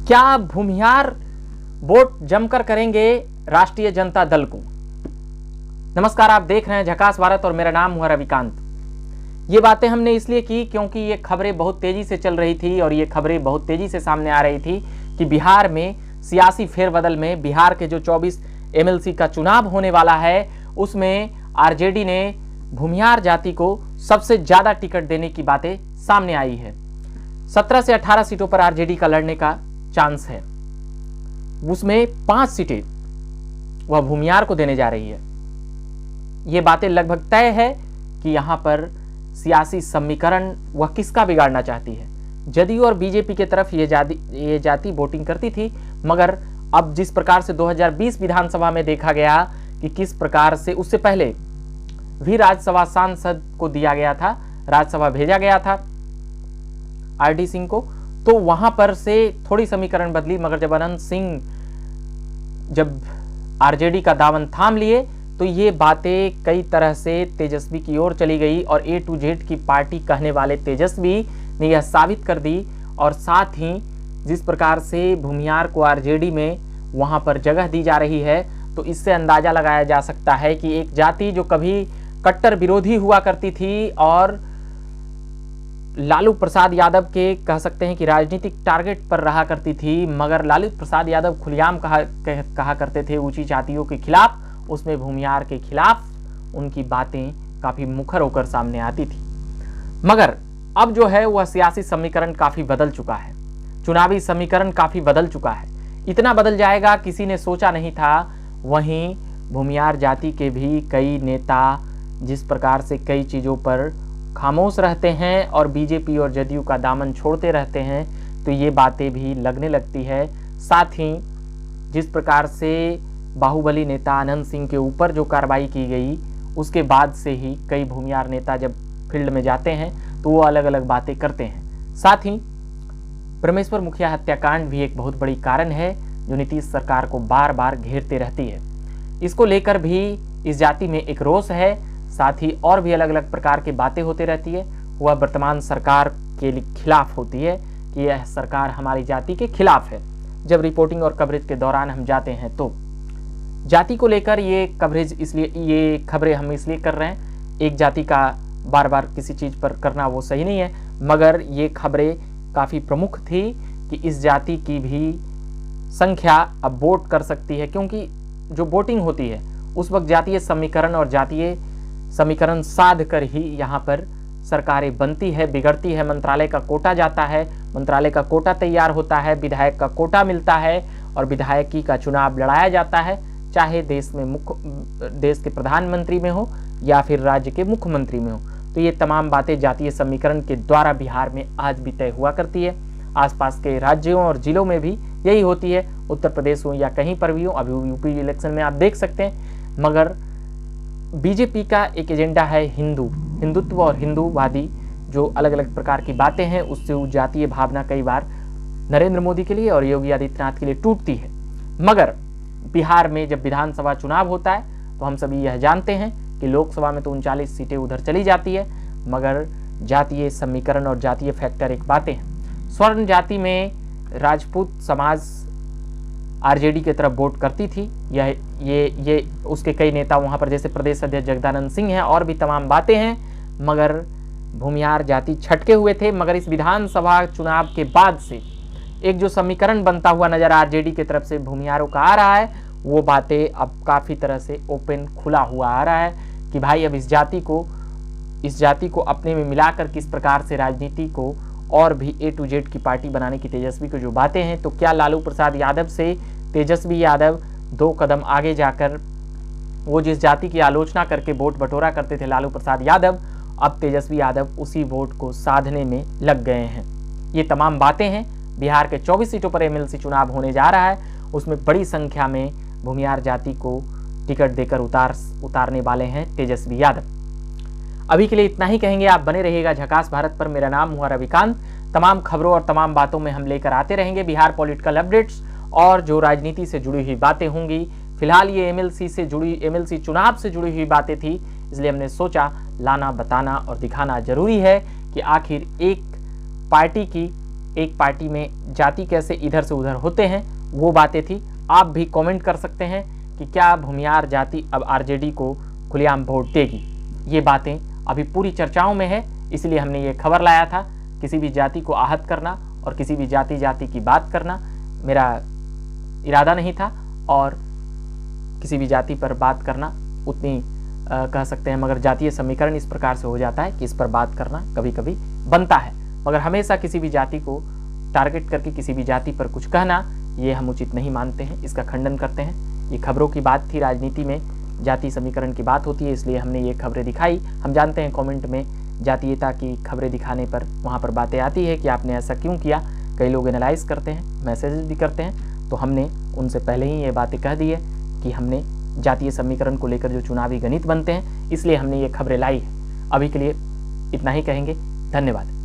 क्या भूमिहार वोट जमकर करेंगे राष्ट्रीय जनता दल को? नमस्कार, आप देख रहे हैं झकास भारत और मेरा नाम हुआ रविकांत। ये बातें हमने इसलिए की क्योंकि ये खबरें बहुत तेजी से चल रही थी और ये खबरें बहुत तेजी से सामने आ रही थी कि बिहार में सियासी फेरबदल में बिहार के जो 24 एमएलसी का चुनाव होने वाला है उसमें आरजेडी ने भूमिहार जाति को सबसे ज्यादा टिकट देने की बातें सामने आई है। 17 से 18 सीटों पर आरजेडी का लड़ने का चांस है, उसमें 5 सीटें वह भूमिहार को देने जा रही है। यह बातें लगभग तय है कि यहां पर सियासी समीकरण वह किसका बिगाड़ना चाहती है। जदयू और बीजेपी की तरफ ये जाति वोटिंग करती थी, मगर अब जिस प्रकार से 2020 विधानसभा में देखा गया कि किस प्रकार से उससे पहले भी राज्यसभा सांसद को दिया गया था, राज्यसभा भेजा गया था आरडी सिंह को, तो वहां पर से थोड़ी समीकरण बदली। मगर जब अनंत सिंह जब आरजेडी का दामन थाम लिए तो ये बातें कई तरह से तेजस्वी की ओर चली गई और ए टू जेड की पार्टी कहने वाले तेजस्वी ने यह साबित कर दी। और साथ ही जिस प्रकार से भूमिहार को आरजेडी में वहां पर जगह दी जा रही है, तो इससे अंदाजा लगाया जा सकता है कि एक जाति जो कभी कट्टर विरोधी हुआ करती थी और लालू प्रसाद यादव के कह सकते हैं कि राजनीतिक टारगेट पर रहा करती थी, मगर लालू प्रसाद यादव खुलेआम कहा करते थे ऊंची जातियों के खिलाफ, उसमें भूमिहार के खिलाफ उनकी बातें काफी मुखर होकर सामने आती थी। मगर अब जो है वह सियासी समीकरण काफी बदल चुका है, चुनावी समीकरण काफी बदल चुका है। इतना बदल जाएगा किसी ने सोचा नहीं था। वहीं भूमिहार जाति के भी कई नेता जिस प्रकार से कई चीजों पर खामोश रहते हैं और बीजेपी और जदयू का दामन छोड़ते रहते हैं, तो ये बातें भी लगने लगती है। साथ ही जिस प्रकार से बाहुबली नेता अनंत सिंह के ऊपर जो कार्रवाई की गई, उसके बाद से ही कई भूमिहार नेता जब फील्ड में जाते हैं तो वो अलग अलग बातें करते हैं। साथ ही परमेश्वर मुखिया हत्याकांड भी एक बहुत बड़ी कारण है जो नीतीश सरकार को बार बार घेरते रहती है। इसको लेकर भी इस जाति में एक रोष है। साथ ही और भी अलग अलग प्रकार की बातें होती रहती है। वह वर्तमान सरकार के खिलाफ होती है कि यह सरकार हमारी जाति के खिलाफ है। जब रिपोर्टिंग और कवरेज के दौरान हम जाते हैं तो जाति को लेकर ये कवरेज, इसलिए ये खबरें हम इसलिए कर रहे हैं, एक जाति का बार बार किसी चीज़ पर करना वो सही नहीं है, मगर ये खबरें काफ़ी प्रमुख थी कि इस जाति की भी संख्या अब वोट कर सकती है, क्योंकि जो वोटिंग होती है उस वक्त जातीय समीकरण और जातीय समीकरण साध कर ही यहाँ पर सरकारें बनती है, बिगड़ती है। मंत्रालय का कोटा जाता है, मंत्रालय का कोटा तैयार होता है, विधायक का कोटा मिलता है और विधायकी का चुनाव लड़ाया जाता है, चाहे देश के प्रधानमंत्री में हो या फिर राज्य के मुख्यमंत्री में हो। तो ये तमाम बातें जातीय समीकरण के द्वारा बिहार में आज भी तय हुआ करती है। आसपास के राज्यों और जिलों में भी यही होती है, उत्तर प्रदेश हो या कहीं पर भी हो। अभी यूपी इलेक्शन में आप देख सकते हैं। मगर बीजेपी का एक एजेंडा है हिंदुत्व और हिंदूवादी, जो अलग अलग प्रकार की बातें हैं, उससे जातीय भावना कई बार नरेंद्र मोदी के लिए और योगी आदित्यनाथ के लिए टूटती है। मगर बिहार में जब विधानसभा चुनाव होता है तो हम सभी यह जानते हैं कि लोकसभा में तो 39 सीटें उधर चली जाती है, मगर जातीय समीकरण और जातीय फैक्टर एक बातें हैं। स्वर्ण जाति में राजपूत समाज आरजेडी की तरफ वोट करती थी। ये उसके कई नेता वहां पर, जैसे प्रदेश अध्यक्ष जगदानंद सिंह हैं, और भी तमाम बातें हैं, मगर भूमिहार जाति छटके हुए थे। मगर इस विधानसभा चुनाव के बाद से एक जो समीकरण बनता हुआ नजर आरजेडी की तरफ से भूमिहारों का आ रहा है, वो बातें अब काफी तरह से ओपन खुला हुआ आ रहा है कि भाई अब इस जाति को अपने में मिलाकर किस प्रकार से राजनीति को और भी ए टू जेड की पार्टी बनाने की तेजस्वी को जो बातें हैं, तो क्या लालू प्रसाद यादव से तेजस्वी यादव 2 कदम आगे जाकर वो जिस जाति की आलोचना करके वोट बटोरा करते थे लालू प्रसाद यादव, अब तेजस्वी यादव उसी वोट को साधने में लग गए हैं। ये तमाम बातें हैं। बिहार के 24 सीटों पर एमएलसी चुनाव होने जा रहा है, उसमें बड़ी संख्या में भूमिहार जाति को टिकट देकर उतारने वाले हैं तेजस्वी यादव। अभी के लिए इतना ही कहेंगे। आप बने रहिएगा झकास भारत पर। मेरा नाम हुआ रविकांत। तमाम खबरों और तमाम बातों में हम लेकर आते रहेंगे बिहार पॉलिटिकल अपडेट्स और जो राजनीति से जुड़ी हुई बातें होंगी। फिलहाल ये एमएलसी चुनाव से जुड़ी हुई बातें थी, इसलिए हमने सोचा लाना, बताना और दिखाना जरूरी है कि आखिर एक पार्टी की एक पार्टी में जाति कैसे इधर से उधर होते हैं, वो बातें थी। आप भी कमेंट कर सकते हैं कि क्या भूमियार जाति अब आरजेडी को खुलेआम वोट देगी। ये बातें अभी पूरी चर्चाओं में है, इसलिए हमने ये खबर लाया था। किसी भी जाति को आहत करना और किसी भी जाति की बात करना मेरा इरादा नहीं था, और किसी भी जाति पर बात करना उतनी कह सकते हैं, मगर जातीय समीकरण इस प्रकार से हो जाता है कि इस पर बात करना कभी कभी बनता है, मगर हमेशा किसी भी जाति को टारगेट करके किसी भी जाति पर कुछ कहना ये हम उचित नहीं मानते हैं, इसका खंडन करते हैं। ये खबरों की बात थी, राजनीति में जाति समीकरण की बात होती है, इसलिए हमने ये खबरें दिखाई। हम जानते हैं कमेंट में जातीयता की खबरें दिखाने पर वहाँ पर बातें आती है कि आपने ऐसा क्यों किया, कई लोग एनालाइज करते हैं, मैसेजेस भी करते हैं, तो हमने उनसे पहले ही ये बातें कह दी है कि हमने जातीय समीकरण को लेकर जो चुनावी गणित बनते हैं, इसलिए हमने ये खबरें लाई है। अभी के लिए इतना ही कहेंगे, धन्यवाद।